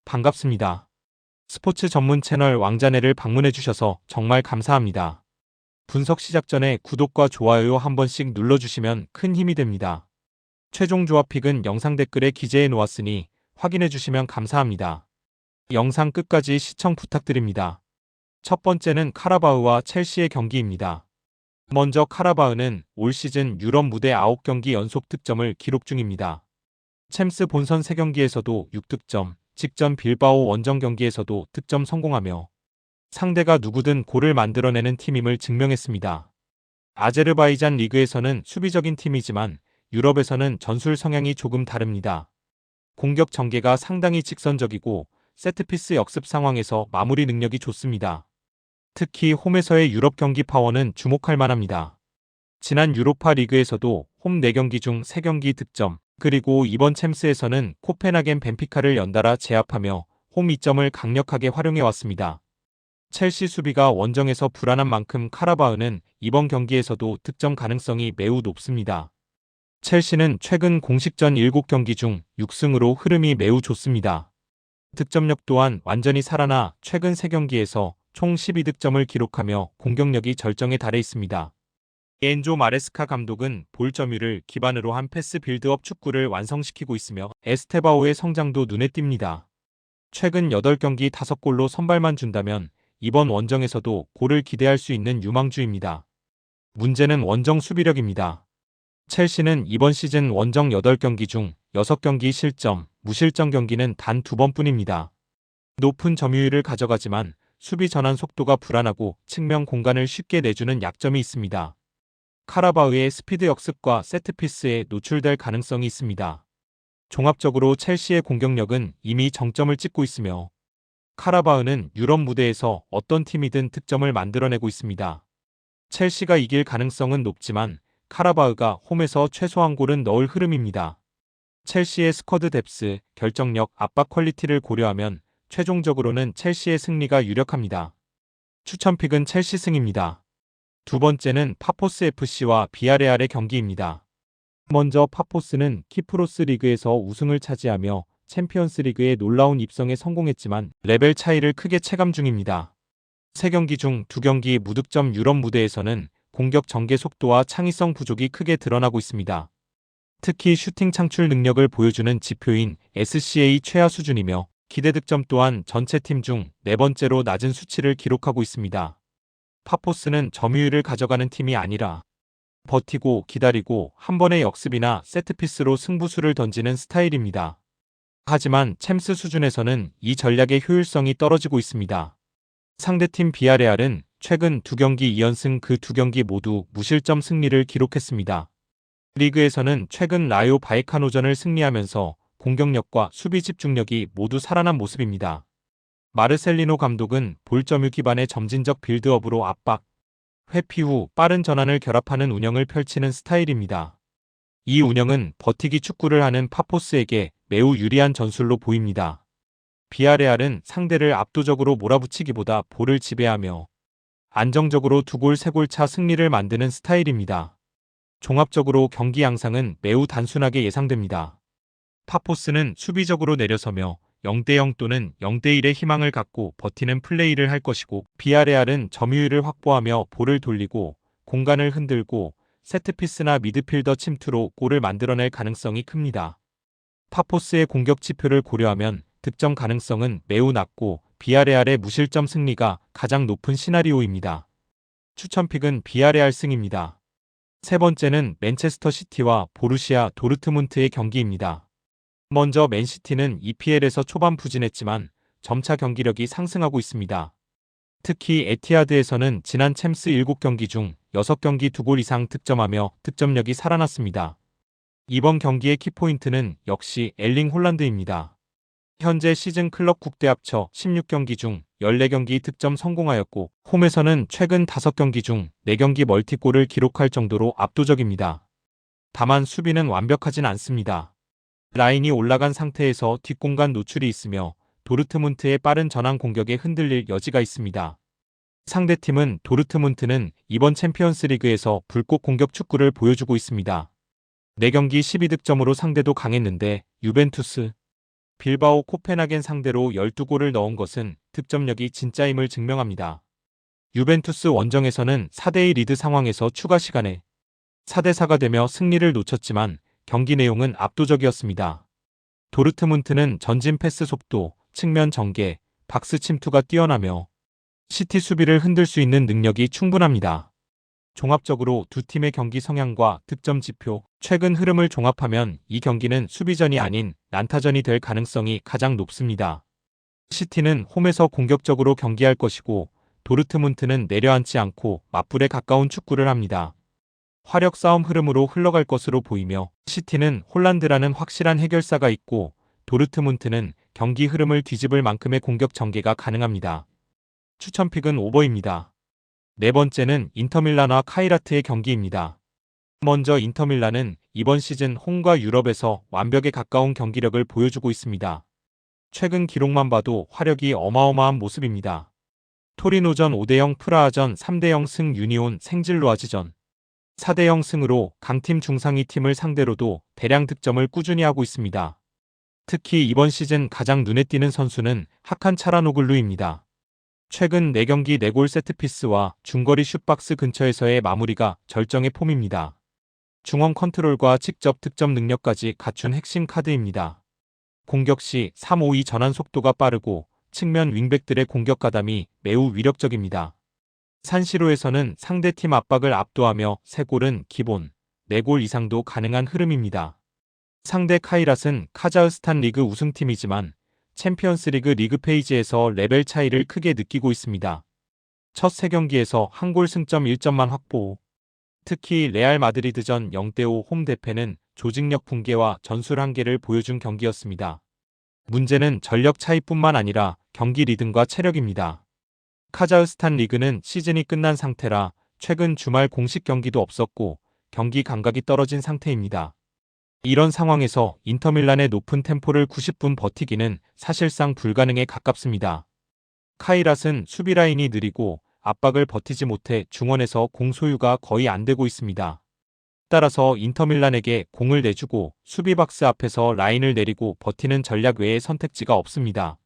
반갑습니다. 스포츠 전문 채널 왕자네를 방문해주셔서 정말 감사합니다. 분석 시작 전에 구독과 좋아요 한 번씩 눌러주시면 큰 힘이 됩니다. 최종 조합픽은 영상 댓글에 기재해 놓았으니 확인해주시면 감사합니다. 영상 끝까지 시청 부탁드립니다. 첫 번째는 카라바흐와 첼시의 경기입니다. 먼저 카라바흐는 올 시즌 유럽 무대 9경기 연속 득점을 기록 중입니다. 챔스 본선 3경기에서도 6득점, 직전 빌바오 원정 경기에서도 득점 성공하며 상대가 누구든 골을 만들어내는 팀임을 증명했습니다. 아제르바이잔 리그에서는 수비적인 팀이지만 유럽에서는 전술 성향이 조금 다릅니다. 공격 전개가 상당히 직선적이고 세트피스 역습 상황에서 마무리 능력이 좋습니다. 특히 홈에서의 유럽 경기 파워는 주목할 만합니다. 지난 유로파 리그에서도 홈 4경기 중 3경기 득점, 그리고 이번 챔스에서는 코펜하겐 벤피카를 연달아 제압하며 홈 이점을 강력하게 활용해왔습니다. 첼시 수비가 원정에서 불안한 만큼 카라바흐는 이번 경기에서도 득점 가능성이 매우 높습니다. 첼시는 최근 공식전 7경기 중 6승으로 흐름이 매우 좋습니다. 득점력 또한 완전히 살아나 최근 3경기에서 총 12득점을 기록하며 공격력이 절정에 달해 있습니다. 엔조 마레스카 감독은 볼 점유를 기반으로 한 패스 빌드업 축구를 완성시키고 있으며 에스테바오의 성장도 눈에 띕니다. 최근 8경기 5골로 선발만 준다면 이번 원정에서도 골을 기대할 수 있는 유망주입니다. 문제는 원정 수비력입니다. 첼시는 이번 시즌 원정 8경기 중 6경기 실점, 무실점 경기는 단 2번뿐입니다. 높은 점유율을 가져가지만 수비 전환 속도가 불안하고 측면 공간을 쉽게 내주는 약점이 있습니다. 카라바흐의 스피드 역습과 세트피스에 노출될 가능성이 있습니다. 종합적으로 첼시의 공격력은 이미 정점을 찍고 있으며 카라바흐는 유럽 무대에서 어떤 팀이든 득점을 만들어내고 있습니다. 첼시가 이길 가능성은 높지만 카라바흐가 홈에서 최소한 골은 넣을 흐름입니다. 첼시의 스쿼드 뎁스, 결정력, 압박 퀄리티를 고려하면 최종적으로는 첼시의 승리가 유력합니다. 추천픽은 첼시 승입니다. 두 번째는 파포스 FC와 비아레알의 경기입니다. 먼저 파포스는 키프로스 리그에서 우승을 차지하며 챔피언스 리그에 놀라운 입성에 성공했지만 레벨 차이를 크게 체감 중입니다. 3경기 중 2경기 무득점 유럽 무대에서는 공격 전개 속도와 창의성 부족이 크게 드러나고 있습니다. 특히 슈팅 창출 능력을 보여주는 지표인 SCA 최하 수준이며 기대 득점 또한 전체 팀 중 4번째로 낮은 수치를 기록하고 있습니다. 파포스는 점유율을 가져가는 팀이 아니라 버티고 기다리고 한 번의 역습이나 세트피스로 승부수를 던지는 스타일입니다. 하지만 챔스 수준에서는 이 전략의 효율성이 떨어지고 있습니다. 상대팀 비아레알은 최근 2경기 2연승 그 2경기 모두 무실점 승리를 기록했습니다. 리그에서는 최근 라요 바이카노전을 승리하면서 공격력과 수비 집중력이 모두 살아난 모습입니다. 마르셀리노 감독은 볼 점유 기반의 점진적 빌드업으로 압박, 회피 후 빠른 전환을 결합하는 운영을 펼치는 스타일입니다. 이 운영은 버티기 축구를 하는 파포스에게 매우 유리한 전술로 보입니다. 비아레알은 상대를 압도적으로 몰아붙이기보다 볼을 지배하며 안정적으로 2골 3골 차 승리를 만드는 스타일입니다. 종합적으로 경기 양상은 매우 단순하게 예상됩니다. 파포스는 수비적으로 내려서며 0대0 또는 0대1의 희망을 갖고 버티는 플레이를 할 것이고 비아레알은 점유율을 확보하며 볼을 돌리고 공간을 흔들고 세트피스나 미드필더 침투로 골을 만들어낼 가능성이 큽니다. 파포스의 공격 지표를 고려하면 득점 가능성은 매우 낮고 비아레알의 무실점 승리가 가장 높은 시나리오입니다. 추천픽은 비아레알 승입니다. 세 번째는 맨체스터 시티와 보루시아 도르트문트의 경기입니다. 먼저 맨시티는 EPL에서 초반 부진했지만 점차 경기력이 상승하고 있습니다. 특히 에티하드에서는 지난 챔스 7경기 중 6경기 2골 이상 득점하며 득점력이 살아났습니다. 이번 경기의 키포인트는 역시 엘링 홀란드입니다. 현재 시즌 클럽 국대 합쳐 16경기 중 14경기 득점 성공하였고 홈에서는 최근 5경기 중 4경기 멀티골을 기록할 정도로 압도적입니다. 다만 수비는 완벽하진 않습니다. 라인이 올라간 상태에서 뒷공간 노출이 있으며 도르트문트의 빠른 전환 공격에 흔들릴 여지가 있습니다. 상대팀은 도르트문트는 이번 챔피언스 리그에서 불꽃 공격 축구를 보여주고 있습니다. 4경기 12득점으로 상대도 강했는데 유벤투스, 빌바오 코펜하겐 상대로 12골을 넣은 것은 득점력이 진짜임을 증명합니다. 유벤투스 원정에서는 4대2 리드 상황에서 추가 시간에 4대4가 되며 승리를 놓쳤지만 경기 내용은 압도적이었습니다. 도르트문트는 전진 패스 속도, 측면 전개, 박스 침투가 뛰어나며 시티 수비를 흔들 수 있는 능력이 충분합니다. 종합적으로 두 팀의 경기 성향과 득점 지표, 최근 흐름을 종합하면 이 경기는 수비전이 아닌 난타전이 될 가능성이 가장 높습니다. 시티는 홈에서 공격적으로 경기할 것이고 도르트문트는 내려앉지 않고 맞불에 가까운 축구를 합니다. 화력 싸움 흐름으로 흘러갈 것으로 보이며 시티는 홀란드라는 확실한 해결사가 있고 도르트문트는 경기 흐름을 뒤집을 만큼의 공격 전개가 가능합니다. 추천픽은 오버입니다. 네 번째는 인터밀란과 카이라트의 경기입니다. 먼저 인터밀란은 이번 시즌 홈과 유럽에서 완벽에 가까운 경기력을 보여주고 있습니다. 최근 기록만 봐도 화력이 어마어마한 모습입니다. 토리노전 5대0, 프라하전 3대0 승, 유니온 생질로아즈전 4대0 승으로 강팀 중상위 팀을 상대로도 대량 득점을 꾸준히 하고 있습니다. 특히 이번 시즌 가장 눈에 띄는 선수는 하칸 차라노글루입니다. 최근 4경기 4골 세트피스와 중거리 슛박스 근처에서의 마무리가 절정의 폼입니다. 중원 컨트롤과 직접 득점 능력까지 갖춘 핵심 카드입니다. 공격 시 3-5-2 전환 속도가 빠르고 측면 윙백들의 공격 가담이 매우 위력적입니다. 산시로에서는 상대팀 압박을 압도하며 3골은 기본, 4골 이상도 가능한 흐름입니다. 상대 카이랏은 카자흐스탄 리그 우승팀이지만 챔피언스리그 리그 페이지에서 레벨 차이를 크게 느끼고 있습니다. 첫 3경기에서 한 골 승점 1점만 확보. 특히 레알 마드리드전 0대5 홈 대패는 조직력 붕괴와 전술 한계를 보여준 경기였습니다. 문제는 전력 차이뿐만 아니라 경기 리듬과 체력입니다. 카자흐스탄 리그는 시즌이 끝난 상태라 최근 주말 공식 경기도 없었고 경기 감각이 떨어진 상태입니다. 이런 상황에서 인터밀란의 높은 템포를 90분 버티기는 사실상 불가능에 가깝습니다. 카이랏은 수비 라인이 느리고 압박을 버티지 못해 중원에서 공 소유가 거의 안 되고 있습니다. 따라서 인터밀란에게 공을 내주고 수비 박스 앞에서 라인을 내리고 버티는 전략 외에 선택지가 없습니다.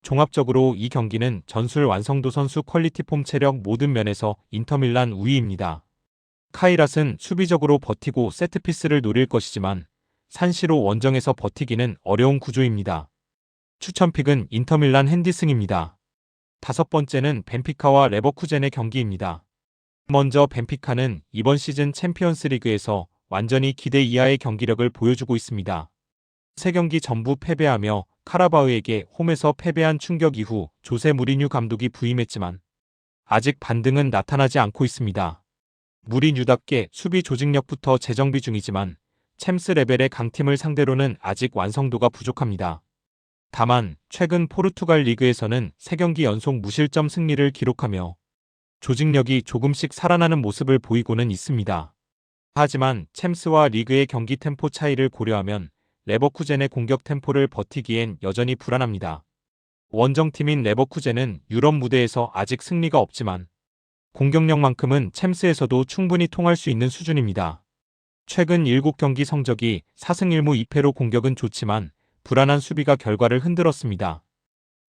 종합적으로 이 경기는 전술 완성도, 선수 퀄리티, 폼, 체력 모든 면에서 인터밀란 우위입니다. 카이랏은 수비적으로 버티고 세트피스를 노릴 것이지만 산시로 원정에서 버티기는 어려운 구조입니다. 추천픽은 인터밀란 핸디승입니다. 다섯 번째는 벤피카와 레버쿠젠의 경기입니다. 먼저 벤피카는 이번 시즌 챔피언스리그에서 완전히 기대 이하의 경기력을 보여주고 있습니다. 3경기 전부 패배하며 카라바흐에게 홈에서 패배한 충격 이후 조세 무리뉴 감독이 부임했지만 아직 반등은 나타나지 않고 있습니다. 무리뉴답게 수비 조직력부터 재정비 중이지만 챔스 레벨의 강팀을 상대로는 아직 완성도가 부족합니다. 다만 최근 포르투갈 리그에서는 3경기 연속 무실점 승리를 기록하며 조직력이 조금씩 살아나는 모습을 보이고는 있습니다. 하지만 챔스와 리그의 경기 템포 차이를 고려하면 레버쿠젠의 공격 템포를 버티기엔 여전히 불안합니다. 원정팀인 레버쿠젠은 유럽 무대에서 아직 승리가 없지만 공격력만큼은 챔스에서도 충분히 통할 수 있는 수준입니다. 최근 7경기 성적이 4승 1무 2패로 공격은 좋지만 불안한 수비가 결과를 흔들었습니다.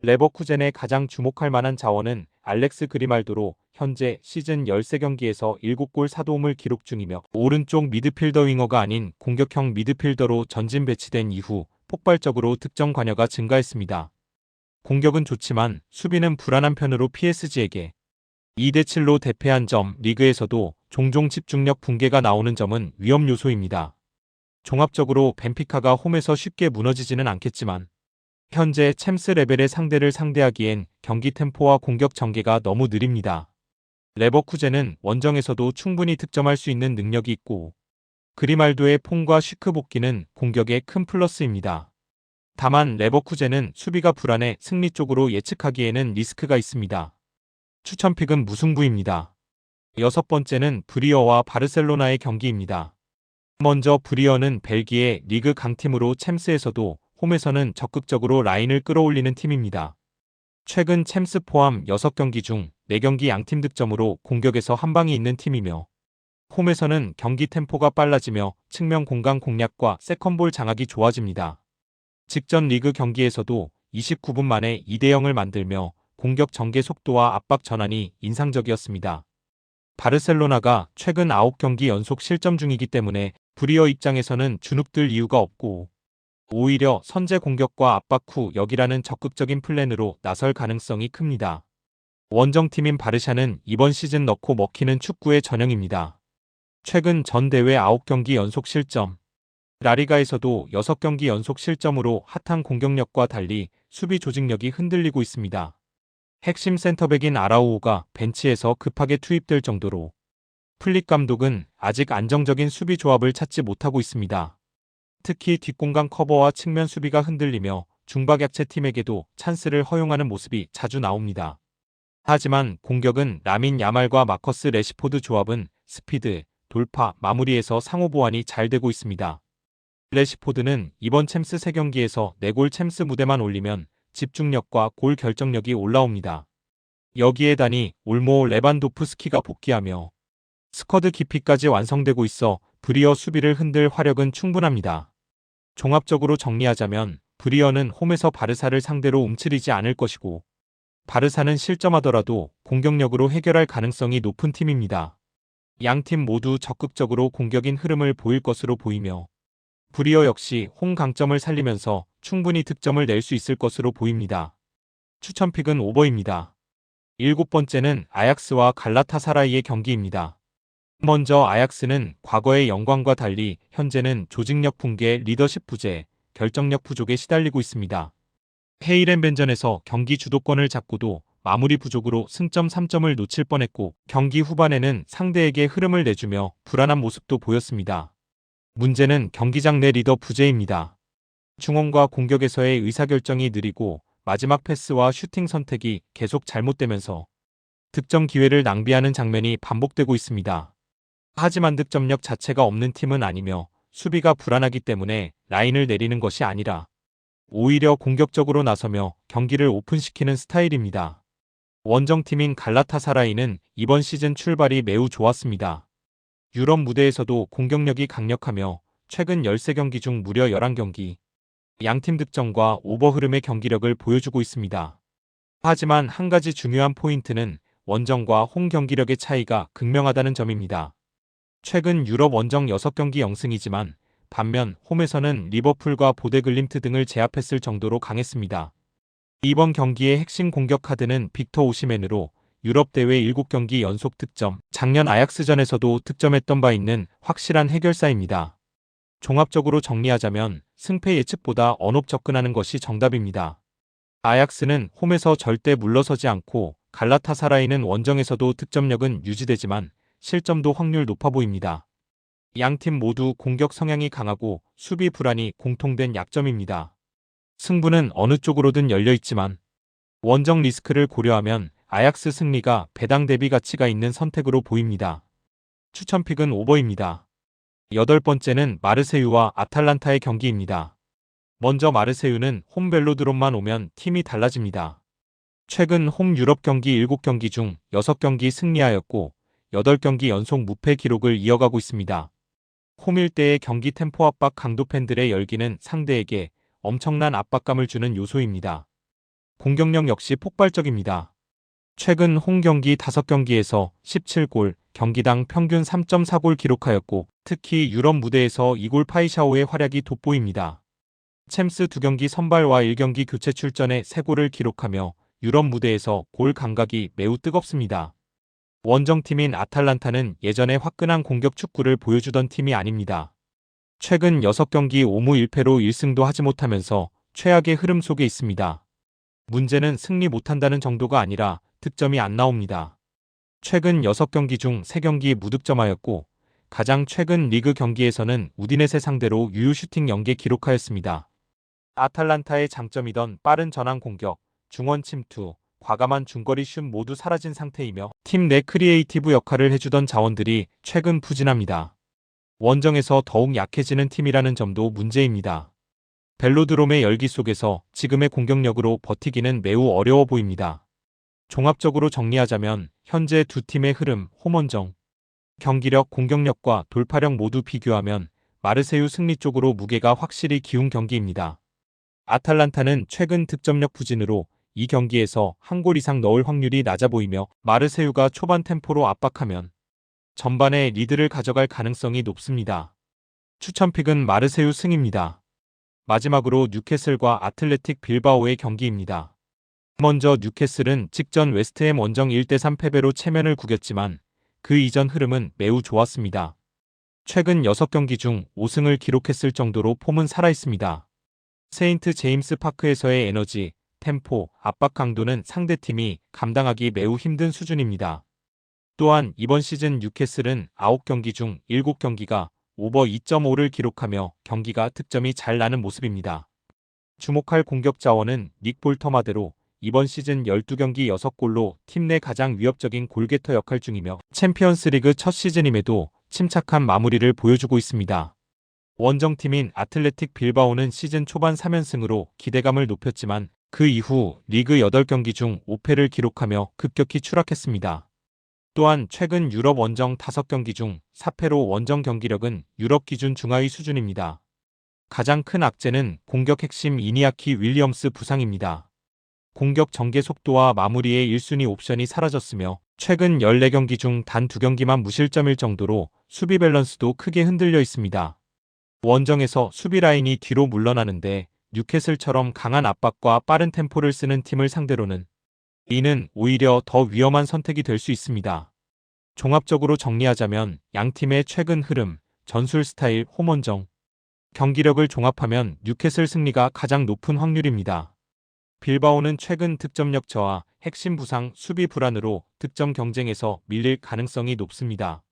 레버쿠젠의 가장 주목할 만한 자원은 알렉스 그리말도로 현재 시즌 13경기에서 7골 4도움을 기록 중이며 오른쪽 미드필더 윙어가 아닌 공격형 미드필더로 전진 배치된 이후 폭발적으로 득점 관여가 증가했습니다. 공격은 좋지만 수비는 불안한 편으로 PSG에게 2대7로 대패한 점, 리그에서도 종종 집중력 붕괴가 나오는 점은 위험 요소입니다. 종합적으로 벤피카가 홈에서 쉽게 무너지지는 않겠지만 현재 챔스 레벨의 상대를 상대하기엔 경기 템포와 공격 전개가 너무 느립니다. 레버쿠젠은 원정에서도 충분히 득점할 수 있는 능력이 있고 그리말도의 폼과 슈크 복귀는 공격에 큰 플러스입니다. 다만 레버쿠젠은 수비가 불안해 승리 쪽으로 예측하기에는 리스크가 있습니다. 추천픽은 무승부입니다. 여섯 번째는 브리어와 바르셀로나의 경기입니다. 먼저 브리어는 벨기에 리그 강팀으로 챔스에서도 홈에서는 적극적으로 라인을 끌어올리는 팀입니다. 최근 챔스 포함 6경기 중 4경기 양팀 득점으로 공격에서 한방이 있는 팀이며 홈에서는 경기 템포가 빨라지며 측면 공간 공략과 세컨볼 장악이 좋아집니다. 직전 리그 경기에서도 29분 만에 2대 0을 만들며 공격 전개 속도와 압박 전환이 인상적이었습니다. 바르셀로나가 최근 9경기 연속 실점 중이기 때문에 브리어 입장에서는 주눅들 이유가 없고 오히려 선제 공격과 압박 후 역이라는 적극적인 플랜으로 나설 가능성이 큽니다. 원정팀인 바르샤는 이번 시즌 넣고 먹히는 축구의 전형입니다. 최근 전 대회 9경기 연속 실점, 라리가에서도 6경기 연속 실점으로 핫한 공격력과 달리 수비 조직력이 흔들리고 있습니다. 핵심 센터백인 아라우오가 벤치에서 급하게 투입될 정도로 플릭 감독은 아직 안정적인 수비 조합을 찾지 못하고 있습니다. 특히 뒷공간 커버와 측면 수비가 흔들리며 중박약체 팀에게도 찬스를 허용하는 모습이 자주 나옵니다. 하지만 공격은 라민 야말과 마커스 레시포드 조합은 스피드, 돌파, 마무리에서 상호 보완이 잘 되고 있습니다. 레시포드는 이번 챔스 3경기에서 4골 챔스 무대만 올리면 집중력과 골 결정력이 올라옵니다. 여기에 다니 올모 레반도프스키가 복귀하며 스쿼드 깊이까지 완성되고 있어 브리어 수비를 흔들 화력은 충분합니다. 종합적으로 정리하자면 브리어는 홈에서 바르사를 상대로 움츠리지 않을 것이고 바르사는 실점하더라도 공격력으로 해결할 가능성이 높은 팀입니다. 양팀 모두 적극적으로 공격인 흐름을 보일 것으로 보이며 브리어 역시 홈 강점을 살리면서 충분히 득점을 낼 수 있을 것으로 보입니다. 추천픽은 오버입니다. 7번째는 아약스와 갈라타사라이의 경기입니다. 먼저 아약스는 과거의 영광과 달리 현재는 조직력 붕괴, 리더십 부재, 결정력 부족에 시달리고 있습니다. 헤이렌벤전에서 경기 주도권을 잡고도 마무리 부족으로 승점 3점을 놓칠 뻔했고 경기 후반에는 상대에게 흐름을 내주며 불안한 모습도 보였습니다. 문제는 경기장 내 리더 부재입니다. 중원과 공격에서의 의사결정이 느리고 마지막 패스와 슈팅 선택이 계속 잘못되면서 득점 기회를 낭비하는 장면이 반복되고 있습니다. 하지만 득점력 자체가 없는 팀은 아니며 수비가 불안하기 때문에 라인을 내리는 것이 아니라 오히려 공격적으로 나서며 경기를 오픈시키는 스타일입니다. 원정팀인 갈라타사라이는 이번 시즌 출발이 매우 좋았습니다. 유럽 무대에서도 공격력이 강력하며 최근 13경기 중 무려 11경기, 양팀 득점과 오버 흐름의 경기력을 보여주고 있습니다. 하지만 한 가지 중요한 포인트는 원정과 홈 경기력의 차이가 극명하다는 점입니다. 최근 유럽 원정 6경기 0승이지만 반면 홈에서는 리버풀과 보데글림트 등을 제압했을 정도로 강했습니다. 이번 경기의 핵심 공격 카드는 빅터 오시멘으로 유럽 대회 7경기 연속 득점, 작년 아약스전에서도 득점했던 바 있는 확실한 해결사입니다. 종합적으로 정리하자면 승패 예측보다 언업 접근하는 것이 정답입니다. 아약스는 홈에서 절대 물러서지 않고 갈라타사라이는 원정에서도 득점력은 유지되지만 실점도 확률 높아 보입니다. 양팀 모두 공격 성향이 강하고 수비 불안이 공통된 약점입니다. 승부는 어느 쪽으로든 열려있지만 원정 리스크를 고려하면 아약스 승리가 배당 대비 가치가 있는 선택으로 보입니다. 추천픽은 오버입니다. 8번째는 마르세유와 아탈란타의 경기입니다. 먼저 마르세유는 홈 벨로드롬만 오면 팀이 달라집니다. 최근 홈 유럽 경기 7경기 중 6경기 승리하였고 8경기 연속 무패 기록을 이어가고 있습니다. 홈일 때의 경기 템포 압박 강도 팬들의 열기는 상대에게 엄청난 압박감을 주는 요소입니다. 공격력 역시 폭발적입니다. 최근 홈 경기 5경기에서 17골, 경기당 평균 3.4골 기록하였고 특히 유럽 무대에서 2골 파이샤오의 활약이 돋보입니다. 챔스 2경기 선발과 1경기 교체 출전에 3골을 기록하며 유럽 무대에서 골 감각이 매우 뜨겁습니다. 원정팀인 아탈란타는 예전에 화끈한 공격 축구를 보여주던 팀이 아닙니다. 최근 6경기 5무 1패로 1승도 하지 못하면서 최악의 흐름 속에 있습니다. 문제는 승리 못한다는 정도가 아니라 득점이 안 나옵니다. 최근 6경기 중 3경기 무득점하였고 가장 최근 리그 경기에서는 우디네세 상대로 유효 슈팅 0개 기록하였습니다. 아탈란타의 장점이던 빠른 전환 공격, 중원 침투, 과감한 중거리 슛 모두 사라진 상태이며 팀 내 크리에이티브 역할을 해주던 자원들이 최근 부진합니다. 원정에서 더욱 약해지는 팀이라는 점도 문제입니다. 벨로드롬의 열기 속에서 지금의 공격력으로 버티기는 매우 어려워 보입니다. 종합적으로 정리하자면 현재 두 팀의 흐름, 홈원정, 경기력, 공격력과 돌파력 모두 비교하면 마르세유 승리 쪽으로 무게가 확실히 기운 경기입니다. 아탈란타는 최근 득점력 부진으로 이 경기에서 한 골 이상 넣을 확률이 낮아 보이며 마르세유가 초반 템포로 압박하면 전반에 리드를 가져갈 가능성이 높습니다. 추천픽은 마르세유 승입니다. 마지막으로 뉴캐슬과 아틀레틱 빌바오의 경기입니다. 먼저 뉴캐슬은 직전 웨스트햄 원정 1대3 패배로 체면을 구겼지만 그 이전 흐름은 매우 좋았습니다. 최근 6경기 중 5승을 기록했을 정도로 폼은 살아있습니다. 세인트 제임스 파크에서의 에너지, 템포, 압박 강도는 상대팀이 감당하기 매우 힘든 수준입니다. 또한 이번 시즌 뉴캐슬은 9경기 중 7경기가 오버 2.5를 기록하며 경기가 득점이 잘 나는 모습입니다. 주목할 공격 자원은 닉 볼터마대로 이번 시즌 12경기 6골로 팀 내 가장 위협적인 골게터 역할 중이며 챔피언스리그 첫 시즌임에도 침착한 마무리를 보여주고 있습니다. 원정팀인 아틀레틱 빌바오는 시즌 초반 3연승으로 기대감을 높였지만 그 이후 리그 8경기 중 5패를 기록하며 급격히 추락했습니다. 또한 최근 유럽 원정 5경기 중 4패로 원정 경기력은 유럽 기준 중하위 수준입니다. 가장 큰 악재는 공격 핵심 이니아키 윌리엄스 부상입니다. 공격 전개 속도와 마무리의 1순위 옵션이 사라졌으며 최근 14경기 중 단 2경기만 무실점일 정도로 수비 밸런스도 크게 흔들려 있습니다. 원정에서 수비 라인이 뒤로 물러나는데 뉴캐슬처럼 강한 압박과 빠른 템포를 쓰는 팀을 상대로는 이는 오히려 더 위험한 선택이 될 수 있습니다. 종합적으로 정리하자면 양팀의 최근 흐름, 전술 스타일, 홈원정, 경기력을 종합하면 뉴캐슬 승리가 가장 높은 확률입니다. 빌바오는 최근 득점력 저하, 핵심 부상, 수비 불안으로 득점 경쟁에서 밀릴 가능성이 높습니다.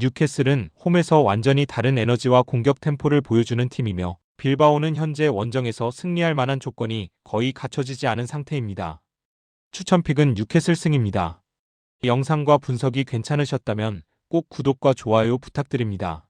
뉴캐슬은 홈에서 완전히 다른 에너지와 공격 템포를 보여주는 팀이며 빌바오는 현재 원정에서 승리할 만한 조건이 거의 갖춰지지 않은 상태입니다. 추천픽은 뉴캐슬 승입니다. 영상과 분석이 괜찮으셨다면 꼭 구독과 좋아요 부탁드립니다.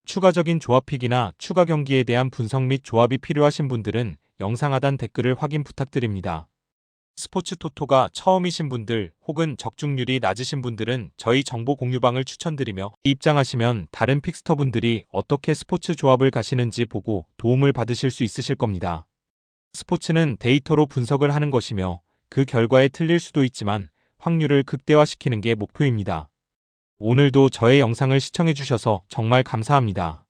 추가적인 조합픽이나 추가 경기에 대한 분석 및 조합이 필요하신 분들은 영상 하단 댓글을 확인 부탁드립니다. 스포츠 토토가 처음이신 분들 혹은 적중률이 낮으신 분들은 저희 정보 공유방을 추천드리며 입장하시면 다른 픽스터분들이 어떻게 스포츠 조합을 가시는지 보고 도움을 받으실 수 있으실 겁니다. 스포츠는 데이터로 분석을 하는 것이며 그 결과에 틀릴 수도 있지만 확률을 극대화시키는 게 목표입니다. 오늘도 저의 영상을 시청해주셔서 정말 감사합니다.